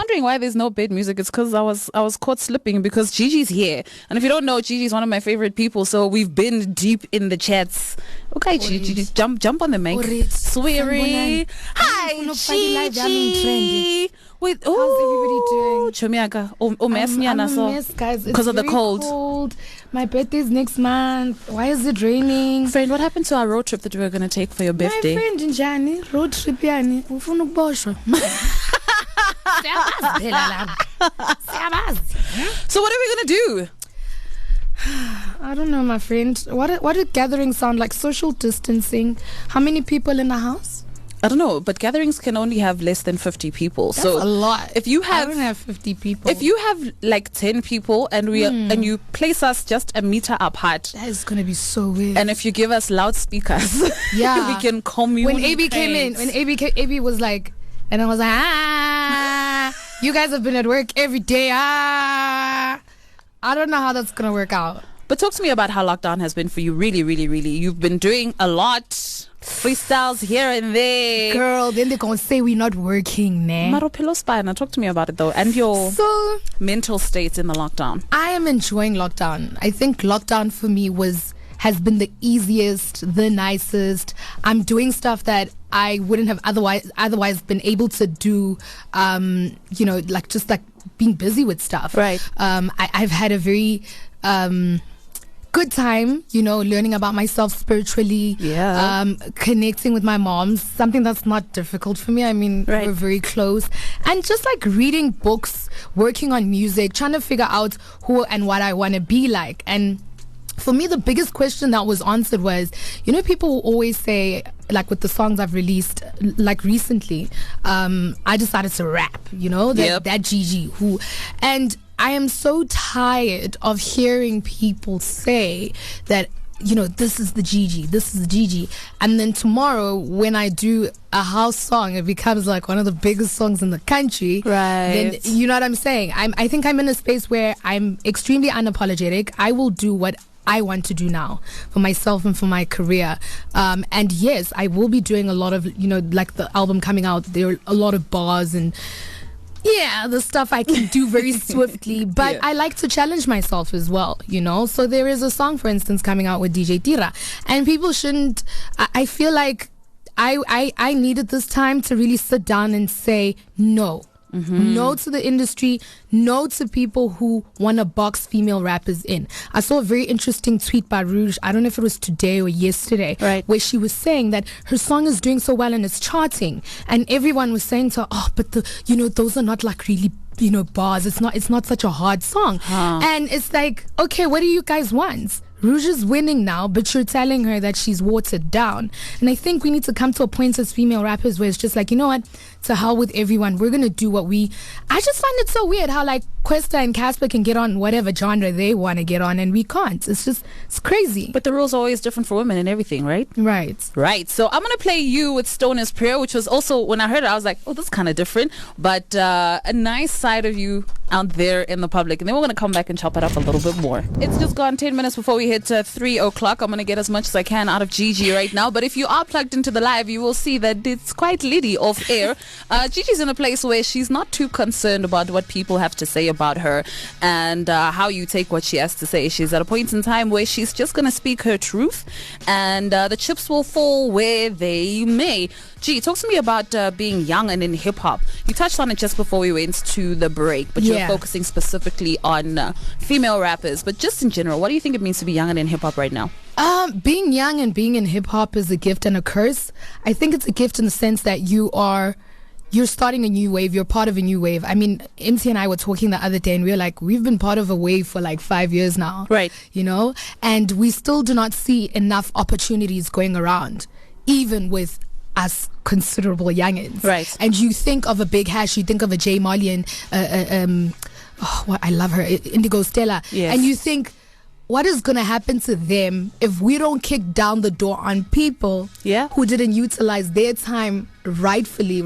wondering why there's no bed music, it's because I was caught slipping because Gigi's here. And if you don't know, Gigi's one of my favorite people, so we've been deep in the chats. Okay, Gigi, jump on the mic. Sweary. Hi, Gigi. Wait, how's everybody doing? Chomiaka. I'm a mess, guys. Because of the cold. My birthday's next month. Why is it raining? Friend, what happened to our road trip that we were going to take for your birthday? My friend Njani, road trip yani. Ufuna ukuboshwa. So what are we going to do? I don't know, my friend. What do gatherings sound like? Social distancing. How many people in the house? I don't know, but gatherings can only have less than 50 people. That's so a lot. If you have, I don't have 50 people. If you have like 10 people and and you place us just a meter apart, that is gonna be so weird. And if you give us loudspeakers, yeah, we can communicate. When AB came in, AB was like, and I was like, you guys have been at work every day. I don't know how that's gonna work out. But talk to me about how lockdown has been for you. Really, really, really. You've been doing a lot. Freestyles here and there. Girl, then they're gonna say we're not working, ne? Maropelo Spina, talk to me about it though. And your mental state in the lockdown. I am enjoying lockdown. I think lockdown for me has been the easiest, the nicest. I'm doing stuff that I wouldn't have otherwise been able to do, like just like being busy with stuff. Right. I've had a very good time, learning about myself spiritually, connecting with my mom, something that's not difficult for me. I mean, we're very close, and just like reading books, working on music, trying to figure out who and what I want to be like. And for me, the biggest question that was answered was, people always say, like with the songs I've released, like recently, I decided to rap, that Gigi and I am so tired of hearing people say that, this is the Gigi. And then tomorrow when I do a house song, it becomes like one of the biggest songs in the country. Right. Then, you know what I'm saying? I think I'm in a space where I'm extremely unapologetic. I will do what I want to do now for myself and for my career. And yes, I will be doing a lot of, like the album coming out, there are a lot of bars and the stuff I can do very swiftly, but I like to challenge myself as well, so there is a song, for instance, coming out with DJ Tira, and people shouldn't, I feel like I needed this time to really sit down and say no. No to the industry, no to people who want to box female rappers in. I saw a very interesting tweet by Rouge, I don't know if it was today or yesterday, where she was saying that her song is doing so well and it's charting, and everyone was saying to her, but those are not like really bars, it's not such a hard song. And it's like, okay, what do you guys want? Rouge is winning now, but you're telling her that she's watered down. And I think we need to come to a point as female rappers where it's just like, you know what, to hell with everyone, we're gonna do what I just find it so weird how like Questa and Casper can get on whatever genre they want to get on and we can't. It's crazy. But the rules are always different for women and everything, right? Right. So I'm gonna play you with Stoner's Prayer, which was also, when I heard it, I was like, oh, this is kind of different, but a nice side of you out there in the public. And then we're gonna come back and chop it up a little bit more. It's just gone 10 minutes before we hit 3 o'clock. I'm gonna get as much as I can out of Gigi right now, but if you are plugged into the live, you will see that it's quite litty off air. Gigi's in a place where she's not too concerned about what people have to say about her and how you take what she has to say. She's at a point in time where she's just gonna speak her truth, and the chips will fall where they may. G, talk to me about being young and in hip-hop. You touched on it just before we went to the break, but you're focusing specifically on female rappers. But just in general, what do you think it means to be young and in hip-hop right now? Being young and being in hip-hop is a gift and a curse. I think it's a gift in the sense that you're starting a new wave. You're part of a new wave. I mean, MC and I were talking the other day and we were like, we've been part of a wave for like 5 years now. Right. And we still do not see enough opportunities going around, even with us considerable youngins. Right. And you think of a Big Hash, you think of a J Molly and I love her, Indigo Stella. Yes. And you think, what is going to happen to them if we don't kick down the door on people who didn't utilize their time rightfully,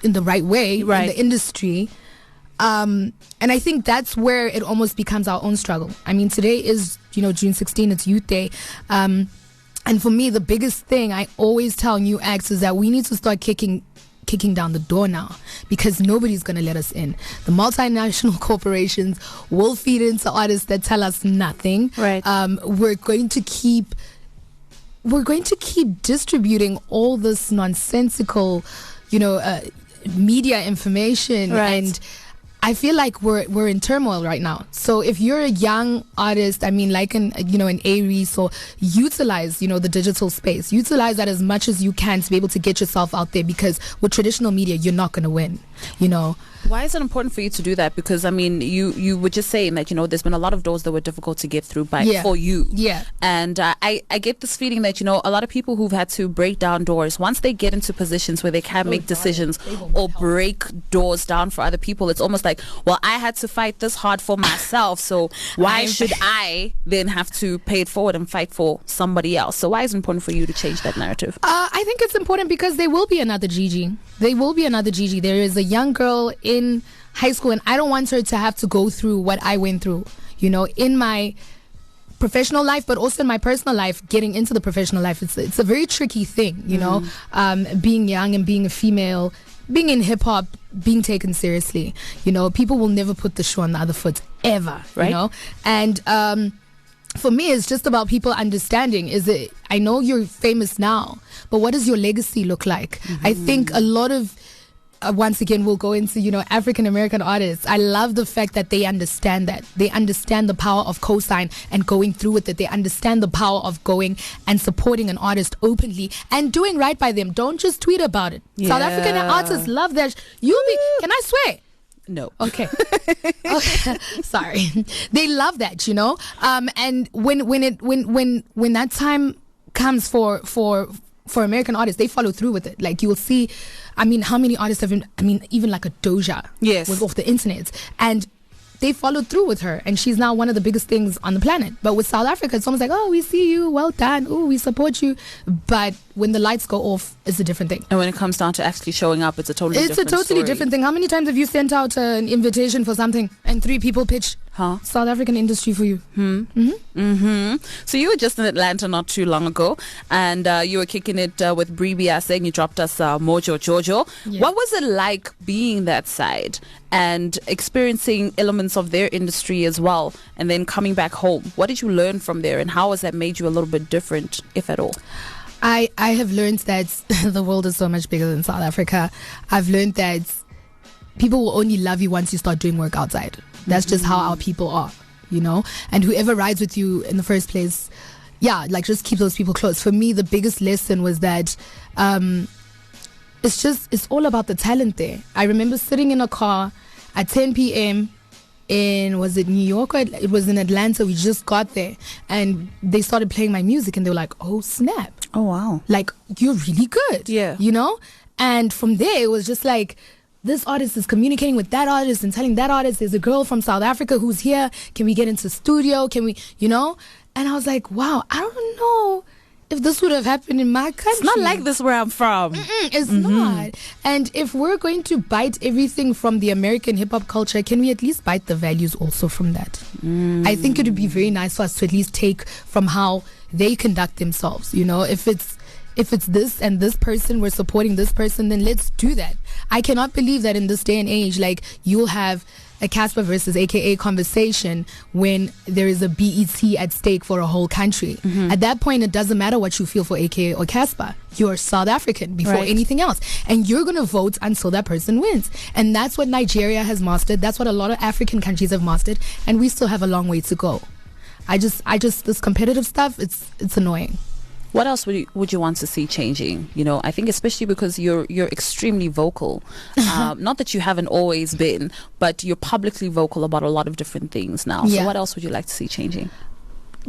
in the right way in the industry? And I think that's where it almost becomes our own struggle. I mean, today is, June 16, it's Youth Day. And for me, the biggest thing I always tell new acts is that we need to start kicking kicking down the door now because nobody's going to let us in. The multinational corporations will feed into artists that tell us nothing. Right. We're going to keep distributing all this nonsensical, media information. Right. And I feel like we're in turmoil right now. So if you're a young artist, I mean, like an Aries, or utilize, the digital space. Utilize that as much as you can to be able to get yourself out there, because with traditional media, you're not going to win, Why is it important for you to do that? Because, I mean, you were just saying that, there's been a lot of doors that were difficult to get through for you. Yeah. And I get this feeling that, a lot of people who've had to break down doors, once they get into positions where they can make decisions or break doors down for other people, it's almost like, well, I had to fight this hard for myself, so why should I then have to pay it forward and fight for somebody else? So why is it important for you to change that narrative? I think it's important because there will be another Gigi. There will be another Gigi. There is a young girl in high school, and I don't want her to have to go through what I went through, in my professional life, but also in my personal life. Getting into the professional life, it's a very tricky thing, being young and being a female, being in hip hop, being taken seriously. People will never put the shoe on the other foot ever, right? And for me, it's just about people understanding. I know you're famous now, but what does your legacy look like? I think a lot of once again, we'll go into, African American artists. I love the fact that they understand that. They understand the power of cosign and going through with it. They understand the power of going and supporting an artist openly and doing right by them. Don't just tweet about it. Yeah. South African artists love that. Can I swear? No. Okay. Sorry. They love that, and when that time comes for American artists, they follow through with it. Like, you will see, how many artists have been, even like a Doja was off the internet, and they followed through with her, and she's now one of the biggest things on the planet. But with South Africa, it's almost like, oh, we see you, well done, oh, we support you. But when the lights go off, it's a different thing. And when it comes down to actually showing up, it's a totally different thing. How many times have you sent out an invitation for something and 3 people pitch South African industry for you? So you were just in Atlanta not too long ago, and you were kicking it with Bri Biase, and you dropped us MojoJojo. Yeah. What was it like being that side and experiencing elements of their industry as well, and then coming back home? What did you learn from there, and how has that made you a little bit different, if at all? I have learned that the world is so much bigger than South Africa. I've learned that people will only love you once you start doing work outside. That's just how our people are, and whoever rides with you in the first place, just keep those people close. For me, the biggest lesson was that it's all about the talent there. I remember sitting in a car at 10 p.m. was it New York, or it was in Atlanta? We just got there, and they started playing my music, and they were like, oh snap, oh wow, like, you're really good. Yeah. And from there it was just like, this artist is communicating with that artist and telling that artist, there's a girl from South Africa who's here, can we get into studio, can we, and I was like, wow, I don't know if this would have happened in my country. It's not like this where I'm from. It's not. And if we're going to bite everything from the American hip-hop culture, can we at least bite the values also from that? I think it would be very nice for us to at least take from how they conduct themselves. If it's this and this person, we're supporting this person, then let's do that. I cannot believe that in this day and age, like, you'll have a Casper versus AKA conversation when there is a BET at stake for a whole country. At that point, it doesn't matter what you feel for AKA or Casper. You're South African before anything else. And you're going to vote until that person wins. And that's what Nigeria has mastered. That's what a lot of African countries have mastered. And we still have a long way to go. I just this competitive stuff, it's annoying. What else would you want to see changing? I think especially because you're extremely vocal. Not that you haven't always been, but you're publicly vocal about a lot of different things now. So what else would you like to see changing?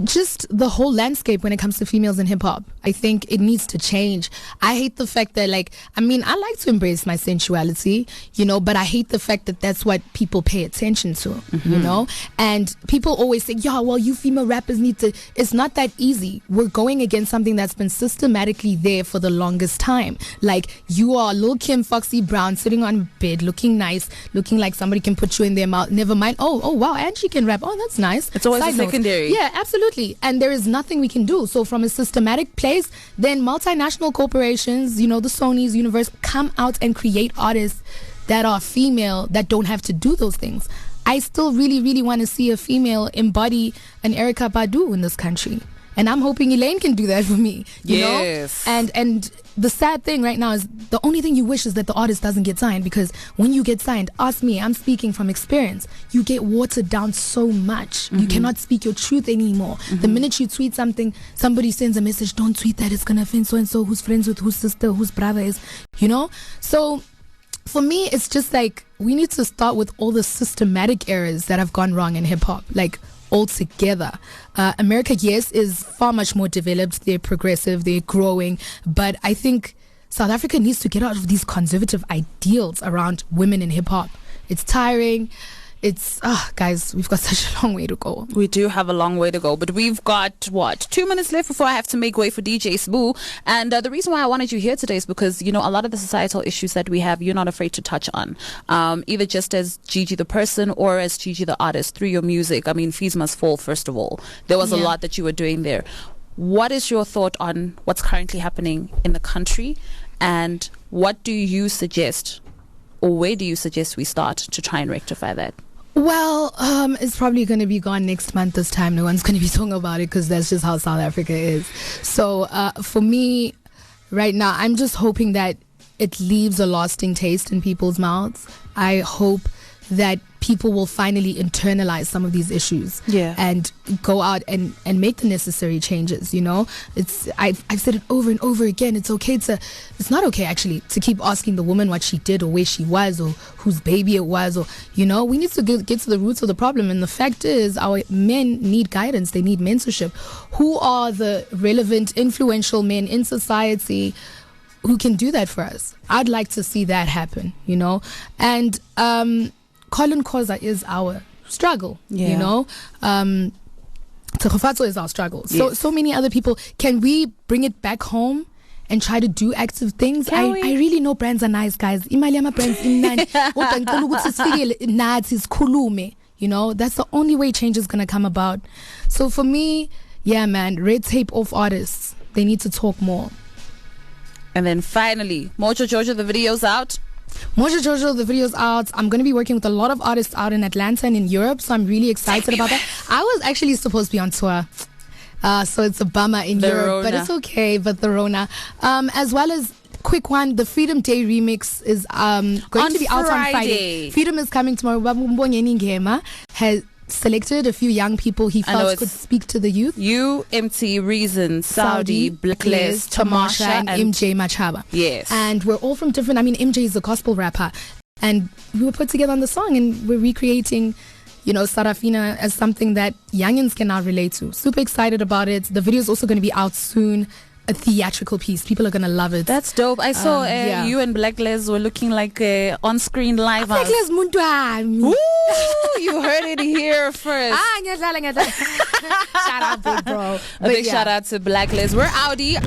Just the whole landscape when it comes to females in hip-hop. I think it needs to change. I hate the fact that, I like to embrace my sensuality, but I hate the fact that that's what people pay attention to, and people always say, you female rappers need to. It's not that easy. We're going against something that's been systematically there for the longest time. Like, you are Lil Kim, Foxy Brown, sitting on a bed, looking nice, looking like somebody can put you in their mouth. Never mind, oh wow, Angie can rap. Oh, that's nice. It's always secondary. Yeah, absolutely. Absolutely. And there is nothing we can do. So from a systematic place, then multinational corporations, the Sonys, Universal, come out and create artists that are female that don't have to do those things. I still really, really want to see a female embody an Erykah Badu in this country. And I'm hoping Elaine can do that for me. You know? And the sad thing right now is the only thing you wish is that the artist doesn't get signed, because when you get signed, ask me, I'm speaking from experience, you get watered down so much. You cannot speak your truth anymore. The minute you tweet something, somebody sends a message, don't tweet that, it's going to offend so-and-so who's friends with whose sister, whose brother is, So for me, it's just like we need to start with all the systematic errors that have gone wrong in hip-hop. Like, altogether. America, yes, is far much more developed. They're progressive, they're growing. But I think South Africa needs to get out of these conservative ideals around women in hip-hop. It's tiring. It's, guys, we've got such a long way to go. We do have a long way to go, but we've got, 2 minutes left before I have to make way for DJ Sbu. And the reason why I wanted you here today is because, a lot of the societal issues that we have, you're not afraid to touch on. Either just as Gigi the person or as Gigi the artist through your music. I mean, Fees Must Fall, first of all. There was a lot that you were doing there. What is your thought on what's currently happening in the country? And what do you suggest, or where do you suggest we start to try and rectify that? Well, it's probably going to be gone next month this time. No one's going to be talking about it because that's just how South Africa is. So for me, right now, I'm just hoping that it leaves a lasting taste in people's mouths. I hope that people will finally internalize some of these issues and go out and make the necessary changes. I've said it over and over again. It's not okay actually to keep asking the woman what she did or where she was or whose baby it was, or we need to get to the roots of the problem. And the fact is, our men need guidance. They need mentorship. Who are the relevant, influential men in society who can do that for us? I'd like to see that happen, and Colin Koza is our struggle, Tsegofatso is our struggle. So many other people. Can we bring it back home and try to do active things? I really know brands are nice, guys. Imali ama brands imnandi. Kodwa ngicela ukuthi sifikele nathi sikhulume. That's the only way change is going to come about. So for me, man, red tape off artists. They need to talk more. And then finally, MojoJojo, the video's out. MojoJojo, the video's out. I'm going to be working with a lot of artists out in Atlanta and in Europe, so I'm really excited about that. I was actually supposed to be on tour, so it's a bummer in Europe, but it's okay. But the Rona, as well as quick one, the Freedom Day remix is going to be out on Friday. Freedom is coming tomorrow. Mbongeni Ngema has selected a few young people he felt could speak to the youth. You, MT, Reason, Saudi, Blacklist, Tamasha, and MJ Machaba. Yes. And we're all from different, MJ is a gospel rapper. And we were put together on the song, and we're recreating, Sarafina as something that youngins can now relate to. Super excited about it. The video is also going to be out soon. A theatrical piece. People are going to love it. That's dope. I saw you and Black Les were looking like on-screen live. Black Les Muntuami. You heard it here first. Shout out, big bro. A big shout out to Black Les. We're Audi.